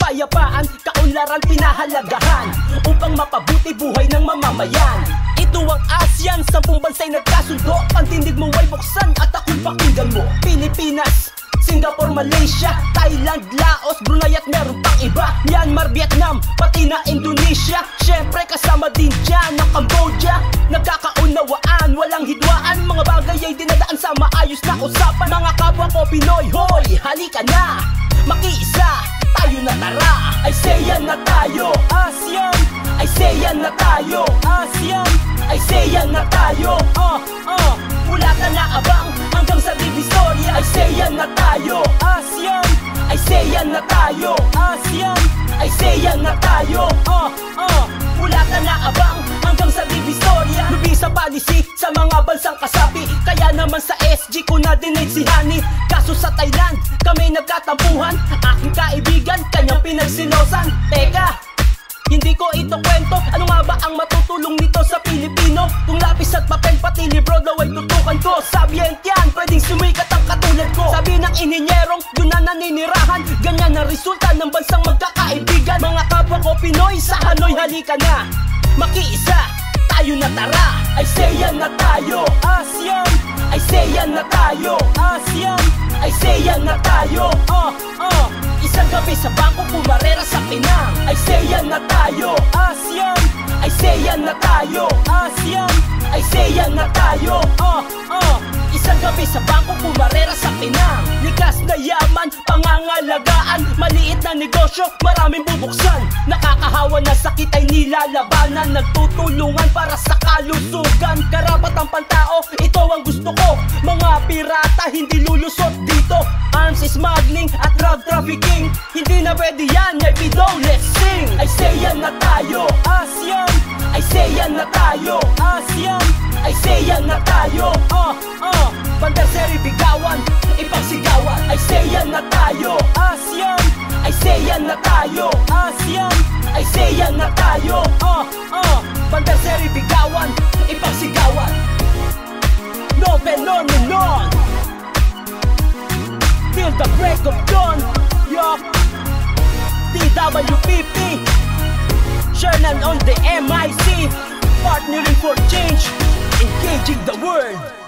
kapayapaan, kaunlaran pinahalagahan upang mapabuti buhay ng mamamayan. Ito ang ASEAN, 10 bansa'y nagkasundo. Pantindig mo ay buksan at ako'y pakinggan mo. Pilipinas, Singapore, Malaysia, Thailand, Laos, Brunei at meron pang iba. Myanmar, Vietnam, pati na Indonesia. Syempre kasama din dyan ang Cambodia. Nagkakaunawaan, walang hidwaan. Mga bagay ay dinadaan sa maayos na usapan. Mga kapwa ko Pinoy, hoy, halika na, makiisa, tayo na tara. ASEAN na tayo, ASEAN. ASEAN na tayo, ASEAN. ASEAN na tayo, wala ka na abang hanggang sa Divisoria. ASEAN na tayo, ASEAN. ASEAN na tayo, ASEAN. ASEAN na tayo, wala ka na abang hanggang sa Divisoria. Lubi sa policy sa mga bansang kasapi, kaya naman sa SG ko na dinate si Honey. Kaso sa Thailand, kami nagkatampuhan. Aking kaibigan, kanyang pinagsilosan. Teka, hindi ko ito kwento, ano nga ba ang matutulong nito sa Pilipino? Kung lapis at papel pati libro daw ay tutukan ko. Sabihin yan, pwedeng sumikat ang katulad ko. Sabi ng ininyerong, yun na naninirahan. Ganyan ang resulta ng bansang magkakaibigan. Mga kapwa ko Pinoy, sa Hanoi halika na, makiisa, tayo na tara. ASEAN na tayo, ASEAN. ASEAN na tayo, ASEAN. ASEAN na tayo, isang gabi sa bangko pumarera sa Pinang. ASEAN na tayo, ASEAN. ASEAN na tayo, ASEAN. ASEAN na tayo, isang gabi sa bangko pumarera sa Pinang. Likas na yaman, pangangalagaan, maliit na negosyo, maraming bubuksan. Nakakahawa na sakit ay nilalabanan, nagtutulungan para sa kalusugan. Karapat ang pantao, ito ang gusto ko. Mga pirata hindi lulusot dito. Arms smuggling at drug trafficking, hindi na pwede yan, ay bidaw, let's sing. ASEAN na tayo, ASEAN. ASEAN na tayo, ASEAN. ASEAN na tayo, Panterseri bigawan, ipagsigawan. ASEAN na tayo, ASEAN. ASEAN na tayo, ASEAN. ASEAN na tayo, Panterseri bigawan, ipagsigawan. No, no, no, no. Till the break of dawn, yo. TWPP, Shernan on the MIC, partnering for change, engaging the world.